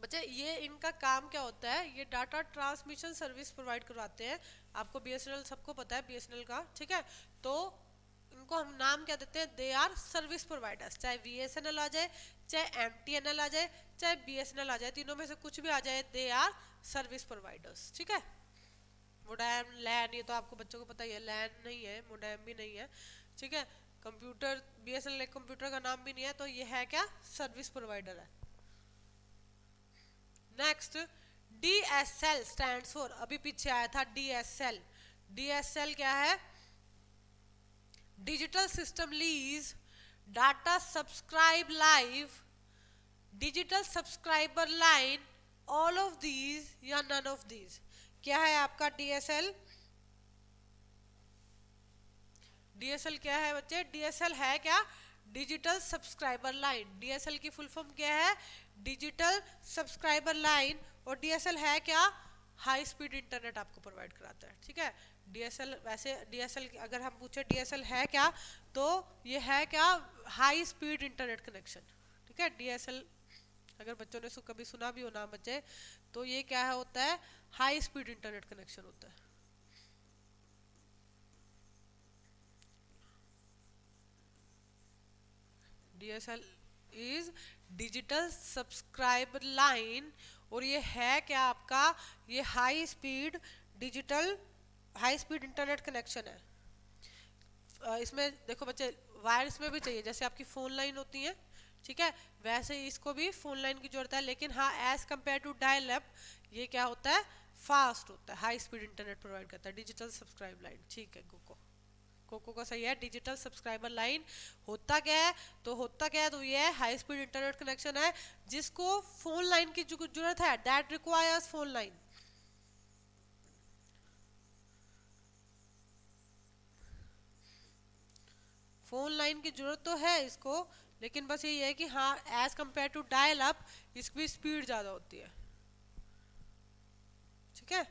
बच्चे। ये इनका काम क्या होता है, ये डाटा ट्रांसमिशन सर्विस प्रोवाइड करवाते हैं। आपको BSNL सबको पता है BSNL का, ठीक है, तो इनको हम नाम क्या देते हैं, दे आर सर्विस प्रोवाइडर्स। चाहे VSNL आ जाए, चाहे MTNL आ जाए, चाहे BSNL आ जाए, तीनों में से कुछ भी आ जाए, दे आर सर्विस प्रोवाइडर्स, ठीक है। मोडेम लैन, ये तो आपको बच्चों को पता ही है, लैन नहीं है, मोडेम भी नहीं है, ठीक है। कंप्यूटर, BSNL एक कंप्यूटर का नाम भी नहीं है, तो ये है क्या, सर्विस प्रोवाइडर है। नेक्स्ट DSL स्टैंड्स फॉर, अभी पीछे आया था DSL। DSL क्या है, digital system lease data subscribe live, digital subscriber line, all of these या नन ऑफ दीज। क्या है आपका DSL? DSL क्या है बच्चे, DSL है क्या, डिजिटल सब्सक्राइबर लाइन। DSL की फुल फॉर्म क्या है, डिजिटल सब्सक्राइबर लाइन, और DSL है क्या, हाई स्पीड इंटरनेट आपको प्रोवाइड कराता है, ठीक है। DSL वैसे DSL अगर हम पूछे DSL है क्या, तो ये है क्या, हाई स्पीड इंटरनेट कनेक्शन, ठीक है। DSL अगर बच्चों ने कभी सुना भी हो ना बच्चे, तो ये क्या है होता है, हाई स्पीड इंटरनेट कनेक्शन होता है। DSL is digital subscriber line, और ये है क्या आपका, ये high speed digital high speed internet connection है। इसमें देखो बच्चे, वायर्स में भी चाहिए, जैसे आपकी फोन लाइन होती है, ठीक है, वैसे इसको भी फोन लाइन की जरूरत है, लेकिन हाँ as compare to dial up ये क्या होता है, फास्ट होता है, हाई स्पीड इंटरनेट प्रोवाइड करता है, डिजिटल सब्सक्राइब लाइन, ठीक है। कोको का सही है, डिजिटल सब्सक्राइबर लाइन होता क्या है, तो ये है हाई स्पीड इंटरनेट कनेक्शन है, जिसको फोन लाइन की जरूरत है, that requires phone line. Phone line की जरूरत तो है इसको, लेकिन बस ये है कि हाँ as compare to dial up इसकी स्पीड ज्यादा होती है, ठीक है।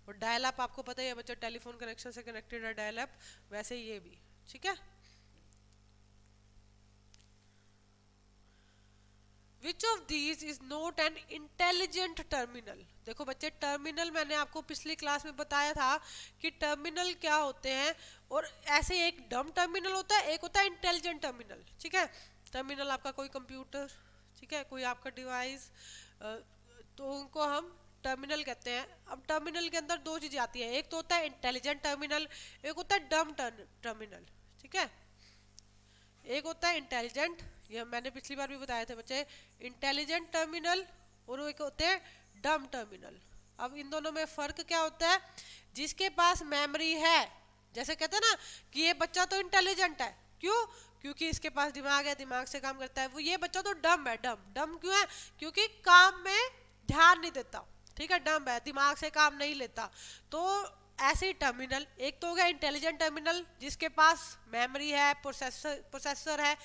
और डायल अप आपको पता ही है बच्चों, टेलीफोन कनेक्शन से कनेक्टेड है डायल अप, वैसे ये भी, ठीक है। Which of these is not an intelligent terminal? देखो बच्चे, टर्मिनल मैंने आपको पिछली क्लास में बताया था कि टर्मिनल क्या होते हैं, और ऐसे एक डम टर्मिनल होता है, एक होता है इंटेलिजेंट टर्मिनल, ठीक है। टर्मिनल आपका कोई कंप्यूटर, ठीक है, कोई आपका डिवाइस, तो उनको हम टर्मिनल कहते हैं। अब टर्मिनल के अंदर 2 चीजें आती हैं, एक तो होता है इंटेलिजेंट टर्मिनल, एक होता है डम टर्मिनल, ठीक है। एक होता है इंटेलिजेंट, ये मैंने पिछली बार भी बताया था बच्चे, इंटेलिजेंट टर्मिनल, और एक होते हैं डम टर्मिनल। अब इन दोनों में फर्क क्या होता है, जिसके पास मेमोरी है, जैसे कहते हैं ना कि ये बच्चा तो इंटेलिजेंट है, क्यों, क्योंकि इसके पास दिमाग है, दिमाग से काम करता है, वो ये बच्चा तो डम है। डम क्यों है, क्योंकि काम में ध्यान नहीं देता, ठीक है, डम है, दिमाग से काम नहीं लेता। तो ऐसे ही टर्मिनल, एक तो हो गया इंटेलिजेंट टर्मिनल जिसके पास मेमोरी है, प्रोसेसर है।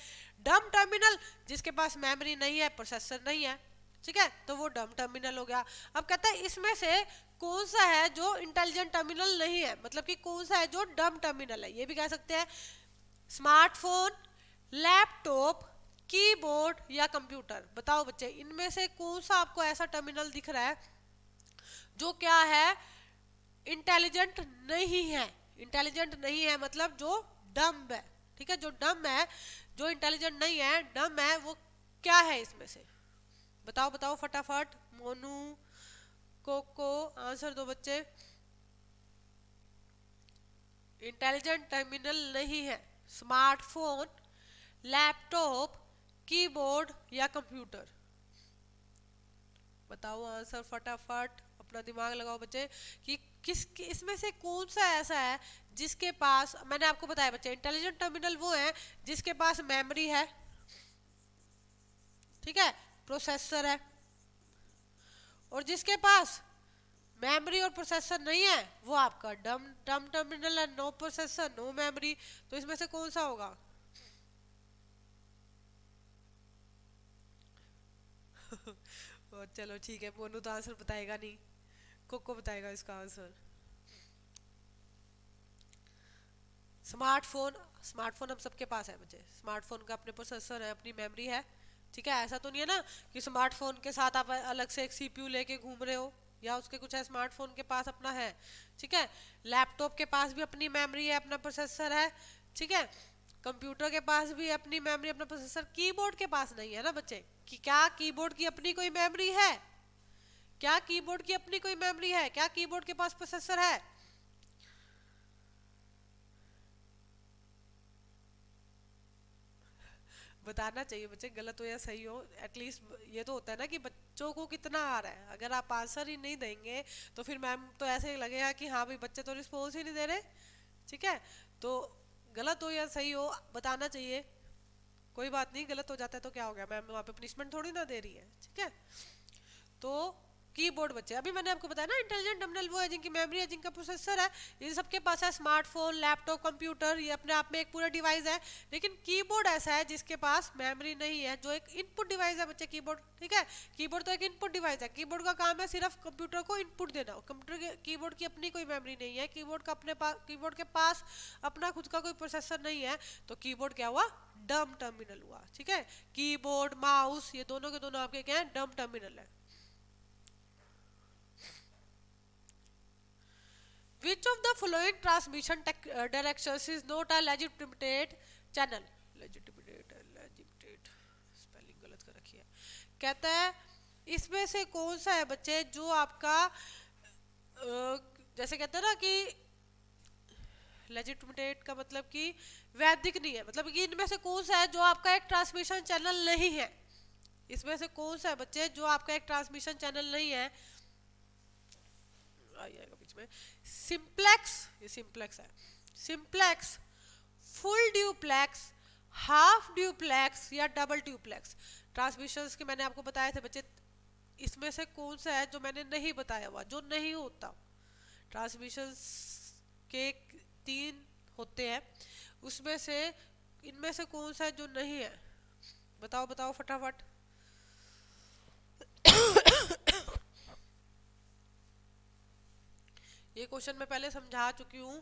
डम टर्मिनल जिसके पास मेमोरी नहीं है, प्रोसेसर नहीं है, ठीक है, तो वो डम टर्मिनल हो गया। अब कहता है इसमें से कौन सा है जो इंटेलिजेंट टर्मिनल नहीं है, मतलब कि कौन सा है जो डम टर्मिनल है, ये भी कह सकते हैं। स्मार्टफोन, लैपटॉप, कीबोर्ड या कंप्यूटर। बताओ बच्चे इनमें से कौन सा आपको ऐसा टर्मिनल दिख रहा है जो क्या है, इंटेलिजेंट नहीं है। इंटेलिजेंट नहीं है मतलब जो डम है, ठीक है, जो डम है, जो इंटेलिजेंट नहीं है, डम है, वो क्या है इसमें से? बताओ बताओ फटाफट। मोनू, कोको, आंसर दो बच्चे। इंटेलिजेंट टर्मिनल नहीं है स्मार्टफोन, लैपटॉप, कीबोर्ड या कंप्यूटर। बताओ आंसर फटाफट, अपना दिमाग लगाओ बच्चे कि किस इसमें से कौन सा ऐसा है जिसके पास, मैंने आपको बताया बच्चे इंटेलिजेंट टर्मिनल वो है जिसके पास मेमोरी है, ठीक है, प्रोसेसर है, और जिसके पास मेमोरी और प्रोसेसर नहीं है वो आपका डम डम टर्मिनल है। नो प्रोसेसर नो मेमोरी, तो इसमें से कौन सा होगा? चलो ठीक है, मोनू तो आंसर बताएगा नहीं, कोको बताएगा इसका आंसर। स्मार्टफोन, स्मार्टफोन हम सबके पास है बच्चे, स्मार्टफोन का अपने प्रोसेसर है, अपनी मेमोरी है, ठीक है। ऐसा तो नहीं है ना कि स्मार्टफोन के साथ आप अलग से एक सीपीयू लेके घूम रहे हो या उसके कुछ है, स्मार्टफोन के पास अपना है, ठीक है। लैपटॉप के पास भी अपनी मेमोरी है, अपना प्रोसेसर है, ठीक है। कंप्यूटर के पास भी अपनी मेमोरी, अपना प्रोसेसर। कीबोर्ड के पास नहीं है ना बच्चे, कि क्या कीबोर्ड की अपनी कोई मेमोरी है? क्या कीबोर्ड की अपनी कोई मेमोरी है? क्या कीबोर्ड के पास प्रोसेसर है? बताना चाहिए बच्चे, गलत हो या सही हो, एटलीस्ट ये तो होता है ना कि बच्चों को कितना आ रहा है। अगर आप आंसर ही नहीं देंगे तो फिर मैम तो ऐसे लगेगा कि हाँ भाई बच्चे तो रिस्पॉन्स ही नहीं दे रहे, ठीक है। तो गलत हो या सही हो बताना चाहिए, कोई बात नहीं, गलत हो जाता है तो क्या हो गया, मैम वहाँ पे पनिशमेंट थोड़ी ना दे रही है, ठीक है। तो कीबोर्ड बच्चे, अभी मैंने आपको बताया ना इंटेलिजेंट टर्मिनल वो है जिनकी मेमोरी है, जिनका प्रोसेसर है, ये सबके पास है। स्मार्टफोन, लैपटॉप, कंप्यूटर, ये अपने आप में एक पूरा डिवाइस है। लेकिन कीबोर्ड ऐसा है जिसके पास मेमोरी नहीं है, जो एक इनपुट डिवाइस है बच्चे, कीबोर्ड, ठीक है। कीबोर्ड तो एक इनपुट डिवाइस है, कीबोर्ड का काम है सिर्फ कंप्यूटर को इनपुट देना। कंप्यूटर के कीबोर्ड की अपनी कोई मेमोरी नहीं है, कीबोर्ड का अपने पास, कीबोर्ड के पास अपना खुद का कोई प्रोसेसर नहीं है, तो कीबोर्ड क्या हुआ? डम टर्मिनल हुआ, ठीक है। कीबोर्ड, माउस, ये दोनों के दोनों आपके क्या है? डम टर्मिनल है। Which of the following transmission directions is not a legitimate channel? legitimate spelling गलत कर रखी है। कहता है इसमें से कौन सा है बच्चे जो आपका जैसे कहते हैं ना कि लेजिटिमेट का मतलब कि वैधिक नहीं है, मतलब कि इनमें से कौन सा है जो आपका एक ट्रांसमिशन चैनल नहीं है? इसमें से कौन सा है बच्चे जो आपका एक ट्रांसमिशन चैनल नहीं है? आइएगा बीच में। सिंप्लेक्स, ये सिंप्लेक्स है, simplex, full duplex, half duplex या डबल ड्यूप्लेक्स। ट्रांसमिशंस के मैंने आपको बताए थे बच्चे, इसमें से कौन सा है जो मैंने नहीं बताया हुआ, जो नहीं होता? ट्रांसमिशंस के 3 होते हैं, उसमें से इनमें से कौन सा है जो नहीं है? बताओ बताओ फटाफट। ये क्वेश्चन मैं पहले समझा चुकी हूँ।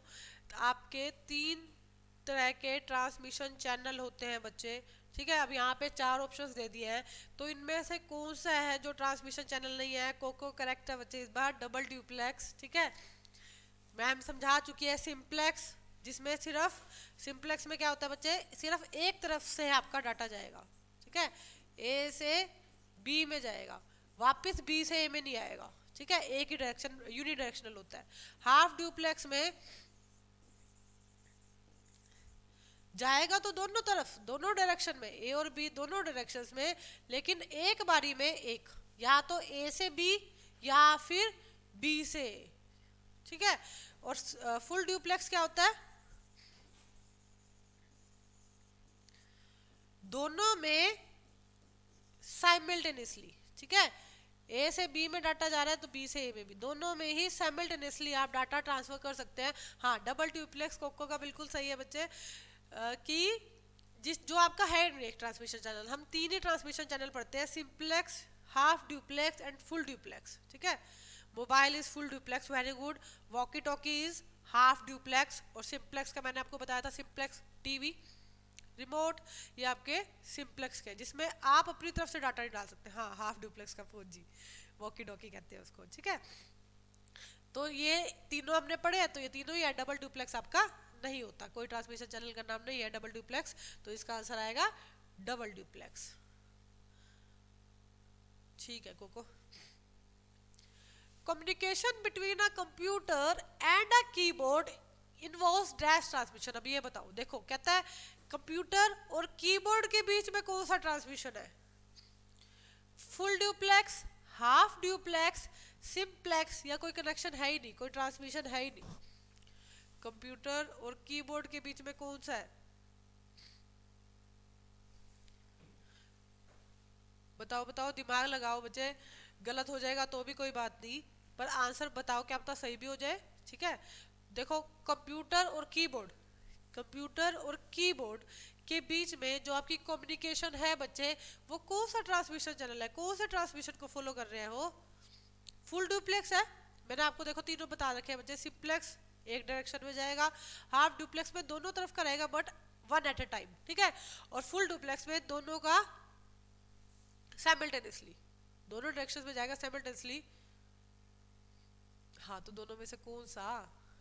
आपके 3 तरह के ट्रांसमिशन चैनल होते हैं बच्चे, ठीक है। अब यहाँ पे 4 ऑप्शंस दे दिए हैं, तो इनमें से कौन सा है जो ट्रांसमिशन चैनल नहीं है? कोको करेक्ट है बच्चे इस बार, डबल ड्यूप्लेक्स, ठीक है। मैम समझा चुकी है सिंप्लेक्स, जिसमें सिर्फ सिंप्लेक्स में क्या होता है बच्चे, सिर्फ एक तरफ से आपका डाटा जाएगा, ठीक है, ए से बी में जाएगा, वापस बी से ए में नहीं आएगा, ठीक है, एक ही डायरेक्शन, यूनिडायरेक्शनल होता है। हाफ ड्यूप्लेक्स में जाएगा तो दोनों तरफ, दोनों डायरेक्शन में, ए और बी दोनों डायरेक्शंस में, लेकिन एक बारी में एक, या तो ए से बी या फिर बी से ए, ठीक है। और फुल ड्यूप्लेक्स क्या होता है? दोनों में साइमल्टेनियसली, ठीक है, ए से बी में डाटा जा रहा है तो बी से ए में भी, दोनों में ही साइमल्टेनियसली आप डाटा ट्रांसफर कर सकते हैं। हाँ, डबल डुप्लेक्स कोको का बिल्कुल सही है बच्चे, कि जिस जो आपका है एक ट्रांसमिशन चैनल, हम 3 ही ट्रांसमिशन चैनल पढ़ते हैं, simplex, half duplex and full duplex. ठीक है, mobile is full duplex, very good. Walkie talkie is half duplex, और सिंप्लेक्स का मैंने आपको बताया था, सिंप्लेक्स टीवी रिमोट, ये आपके सिंप्लेक्स के, जिसमें आप अपनी तरफ से डाटा नहीं डाल सकते। हाँ, हाफ ड्यूप्लेक्स का 4G वॉकी टॉकी कहते हैं उसको। ठीक है, तो ये तीनों हमने पढ़े हैं, तो ये तीनों ही है। डबल डुप्लेक्स आपका नहीं होता, कोई ट्रांसमिशन चैनल का नाम नहीं है डबल डुप्लेक्स, तो इसका आंसर आएगा डबल डुप्लेक्स। ठीक है कोको। Communication between a computer and a keyboard involves dash transmission. अब ये बताओ, देखो कहता है कंप्यूटर और कीबोर्ड के बीच में कौन सा ट्रांसमिशन है? Full duplex, half duplex, simplex, या कोई कनेक्शन है ही नहीं, कोई ट्रांसमिशन है ही नहीं। कंप्यूटर और कीबोर्ड के बीच में कौन सा है? बताओ बताओ, दिमाग लगाओ बच्चे, गलत हो जाएगा तो भी कोई बात नहीं, पर आंसर बताओ, क्या पता सही भी हो जाए। ठीक है, देखो कंप्यूटर और कीबोर्ड, कंप्यूटर और कीबोर्ड के बीच में जो आपकी कम्युनिकेशन है बच्चे, वो कौन सा ट्रांसमिशन चैनल है, कौन से ट्रांसमिशन को फॉलो कर रहे हैं वो? फुल डुप्लेक्स है। मैंने आपको देखो तीनों बता रखे हैं बच्चे। सिंप्लेक्स एक डायरेक्शन में जाएगा, हाफ डुप्लेक्स में दोनों तरफ का रहेगा but one at a time. ठीक है, और फुल डुप्लेक्स में दोनों का साइमल्टेनियसली, दोनों डायरेक्शन में जाएगा साइमल्टेनियसली। हाँ, तो दोनों में से कौन सा?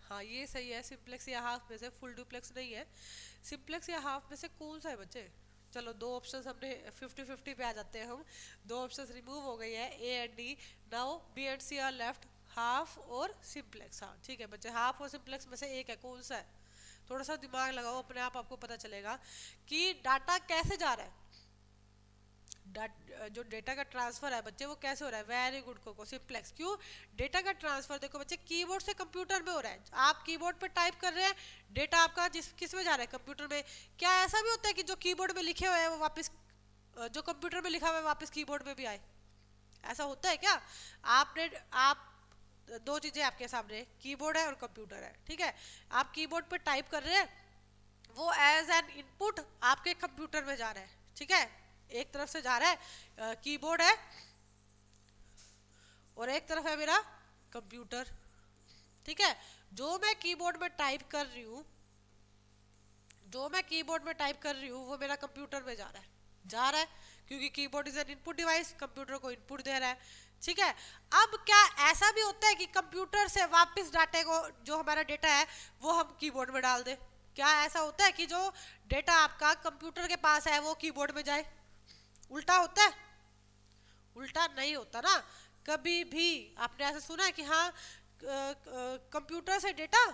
हाँ, ये सही है, सिंप्लेक्स या हाफ में से। फुल डुप्लेक्स नहीं है, सिंप्लेक्स या हाफ में से कौन सा है बच्चे? चलो, दो ऑप्शंस हमने 50-50 पे आ जाते हैं हम, दो ऑप्शंस रिमूव हो गई है, A and D. Now B and C are left, half और सिंप्लेक्स। हाँ ठीक है बच्चे, हाफ और सिंप्लेक्स में से एक है, कौन सा है? थोड़ा सा दिमाग लगाओ, अपने आप आपको पता चलेगा कि डाटा कैसे जा रहा है। जो डेटा का ट्रांसफर है बच्चे, वो कैसे हो रहा है? वेरी गुड कोको, सिंप्लेक्स। क्यों? डेटा का ट्रांसफर देखो बच्चे, कीबोर्ड से कंप्यूटर में हो रहा है। आप कीबोर्ड पे टाइप कर रहे हैं, डेटा आपका किस में जा रहा है? कंप्यूटर में। क्या ऐसा भी होता है कि जो कीबोर्ड में लिखे हुए हैं वो वापस, जो कंप्यूटर में लिखा हुआ है वापस कीबोर्ड में भी आए? ऐसा होता है क्या? आप दो चीजें आपके सामने, कीबोर्ड है और कंप्यूटर है। ठीक है, आप कीबोर्ड पे टाइप कर रहे हैं, वो एज एन इनपुट आपके कंप्यूटर में जा रहा है। ठीक है, एक तरफ से जा रहा है कीबोर्ड है, और एक तरफ है मेरा कंप्यूटर। ठीक है, जो मैं कीबोर्ड में टाइप कर रही हूँ, वो मेरा कंप्यूटर में जा रहा है, क्योंकि keyboard is an input device, computer को इनपुट दे रहा है। ठीक है, अब क्या ऐसा भी होता है कि कंप्यूटर से वापस डाटे को, जो हमारा डेटा है वो हम कीबोर्ड में डाल दे? क्या ऐसा होता है कि जो डेटा आपका कंप्यूटर के पास है वो कीबोर्ड में जाए? उल्टा होता है? उल्टा नहीं होता ना कभी भी। आपने ऐसा सुना है कि हाँ कंप्यूटर से डेटा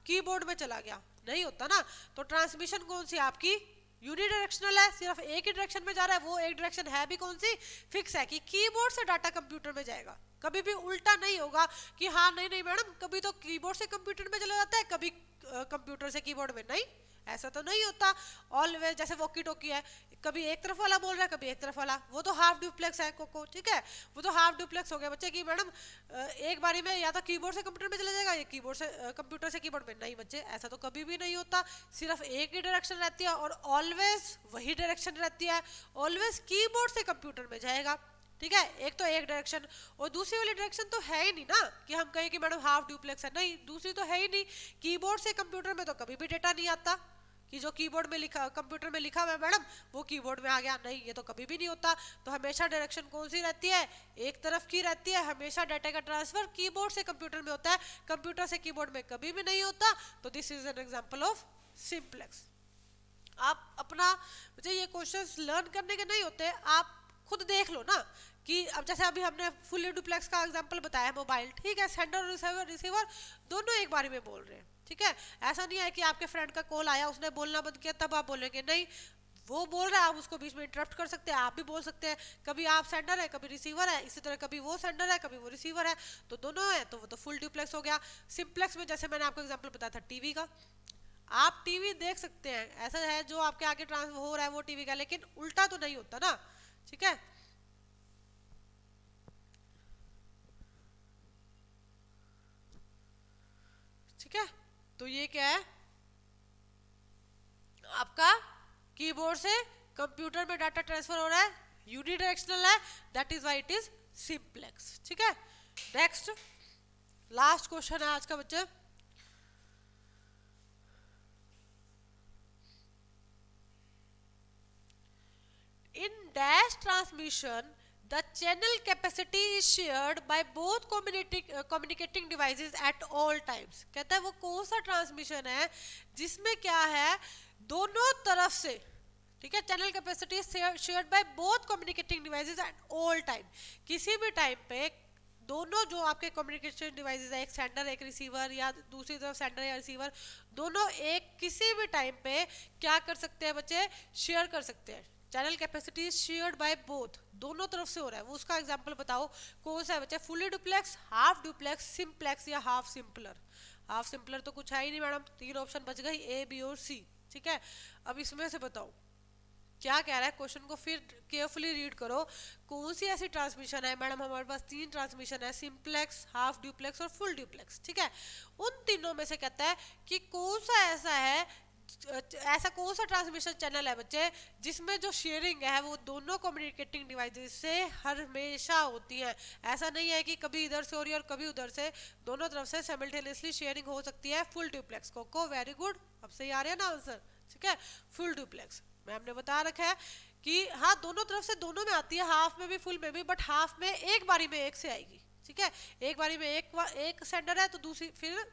कीबोर्ड में चला गया? नहीं होता ना। तो ट्रांसमिशन कौन सी आपकी? यूनिडायरेक्शनल है, सिर्फ एक ही डायरेक्शन में जा रहा है। वो एक डायरेक्शन है भी कौन सी? फिक्स है, कि कीबोर्ड से डाटा कंप्यूटर में जाएगा। कभी भी उल्टा नहीं होगा कि हाँ नहीं मैडम, कभी तो कीबोर्ड से कंप्यूटर में चला जाता है, कभी कंप्यूटर से कीबोर्ड में। नहीं, ऐसा तो नहीं होता। ऑलवेज जैसे वॉकी टॉकी है, कभी एक तरफ वाला बोल रहा है, कभी एक तरफ वाला, वो तो हाफ डुप्लेक्स है कोको। ठीक है, वो तो हाफ डुप्लेक्स हो गया बच्चे कि मैडम एक बारी में या तो कीबोर्ड से कंप्यूटर में चला जाएगा या कीबोर्ड से कंप्यूटर से कीबोर्ड में। नहीं बच्चे, ऐसा तो कभी भी नहीं होता। सिर्फ एक ही डायरेक्शन रहती है, और ऑलवेज वही डायरेक्शन रहती है, ऑलवेज कीबोर्ड से कंप्यूटर में जाएगा। ठीक है, एक तो एक डायरेक्शन, और दूसरी वाली डायरेक्शन तो है ही नहीं ना कि हम कहें कि मैडम हाफ डुप्लेक्स है। नहीं, दूसरी तो है ही नहीं। कीबोर्ड से कंप्यूटर में तो कभी भी डेटा नहीं आता कि जो कीबोर्ड में लिखा, कंप्यूटर में लिखा हुआ है मैडम, वो कीबोर्ड में आ गया। नहीं, ये तो कभी भी नहीं होता। तो हमेशा डायरेक्शन कौन सी रहती है? एक तरफ की रहती है। हमेशा डाटा का ट्रांसफर कीबोर्ड से कंप्यूटर में होता है, कंप्यूटर से कीबोर्ड में कभी भी नहीं होता। तो this is an example of simplex. आप अपना, मुझे ये क्वेश्चंस लर्न करने के नहीं होते, आप खुद देख लो ना कि अब जैसे अभी हमने फुल डुप्लेक्स का एग्जांपल बताया, मोबाइल। ठीक है, सेंडर और रिसीवर दोनों एक बारी में बोल रहे हैं। ठीक है, ऐसा नहीं है कि आपके फ्रेंड का कॉल आया, उसने बोलना बंद किया तब आप बोलेंगे। नहीं, वो बोल रहा है, आप उसको बीच में इंटरप्ट कर सकते हैं, आप भी बोल सकते हैं। कभी आप सेंडर है, कभी रिसीवर है, इसी तरह कभी वो सेंडर है, कभी वो रिसीवर है, तो दोनों है, तो वो तो फुल डुप्लेक्स हो गया। सिंप्लेक्स में जैसे मैंने आपको एग्जांपल बताया था टीवी का, आप टीवी देख सकते हैं, ऐसा है जो आपके आगे ट्रांसफर हो रहा है वो टीवी का, लेकिन उल्टा तो नहीं होता ना। ठीक है, ठीक है, तो ये क्या है आपका कीबोर्ड से कंप्यूटर में डाटा ट्रांसफर हो रहा है, यूनिडायरेक्शनल है, that is why it is simplex. ठीक है, नेक्स्ट लास्ट क्वेश्चन है आज का बच्चे। In dash transmission, the channel capacity is shared by both communicating devices at all times। कहता है वो कौन सा ट्रांसमिशन है जिसमें क्या है दोनों तरफ से, ठीक है, channel capacity shared by both communicating devices at all time. किसी भी टाइम पे दोनों जो आपके कम्युनिकेशन डिवाइसेस है, एक सेंडर एक रिसीवर या दूसरी तरफ सेंडर या रिसीवर, दोनों एक किसी भी टाइम पे क्या कर सकते हैं बच्चे, शेयर कर सकते हैं। Channel capacity shared by both, दोनों तरफ से हो रहा है। वो उसका एग्जांपल बताओ कौन सा है बच्चे, fully duplex, half duplex, simplex या हाफ सिंपलर। हाफ सिंपलर तो कुछ है ही नहीं मैडम, 3 ऑप्शन बच गई ए बी और सी। ठीक है, अब इसमें से बताओ क्या कह रहा है, क्वेश्चन को फिर केयरफुली रीड करो। कौन सी ऐसी ट्रांसमिशन है मैडम, हमारे पास 3 ट्रांसमिशन है, सिंप्लेक्स, हाफ ड्यूप्लेक्स और फुल ड्यूप्लेक्स। ठीक है, उन तीनों में से कहता है कि कौन सा ऐसा है, ऐसा कौन सा ट्रांसमिशन चैनल है बच्चे जिसमें जो शेयरिंग है वो दोनों कम्युनिकेटिंग डिवाइसेस से हमेशा होती है। ऐसा नहीं है कि कभी इधर से हो रही है और कभी उधर से, दोनों तरफ से साइमल्टेनियसली शेयरिंग हो सकती है। फुल ड्यूप्लेक्स को वेरी गुड, अब सही आ रहा है ना आंसर। ठीक है, फुल ड्यूप्लेक्स मैम ने बता रखा है कि हाँ दोनों तरफ से दोनों में आती है, हाफ में भी फुल में भी, बट हाफ में एक बारी में एक से आएगी। ठीक है, एक बारी में एक सेंडर है तो दूसरी, फिर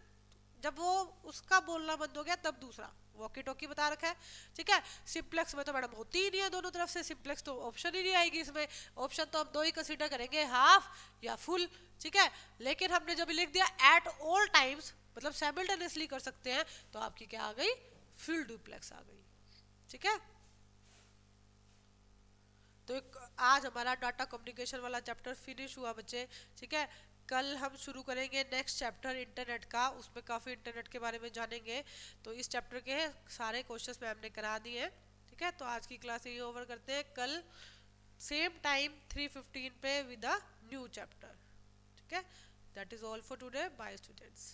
जब वो उसका बोलना बंद हो गया तब दूसरा, वॉकी टॉकी बता रखा है। ठीक है, सिंप्लेक्स में तो मैडम होती ही नहीं है दोनों तरफ से, सिंप्लेक्स तो ऑप्शन ही नहीं आएगी इसमें। ऑप्शन तो हम 2 ही कंसीडर करेंगे, हाफ या फुल। ठीक है, लेकिन हमने जब लिख दिया एट ऑल टाइम्स मतलब साइमल्टेनियसली कर सकते हैं, तो आपकी क्या आ गई, फुल डुप्लेक्स आ गई। ठीक है, तो आज हमारा डाटा कम्युनिकेशन वाला चैप्टर फिनिश हुआ बच्चे। ठीक है, कल हम शुरू करेंगे नेक्स्ट चैप्टर इंटरनेट का, उसमें काफ़ी इंटरनेट के बारे में जानेंगे। तो इस चैप्टर के सारे क्वेश्चंस मैम ने करा दिए हैं। ठीक है, तो आज की क्लास यही ओवर करते हैं, कल सेम टाइम 3:15 पे विद अ न्यू चैप्टर। ठीक है, that is all for today, bye students.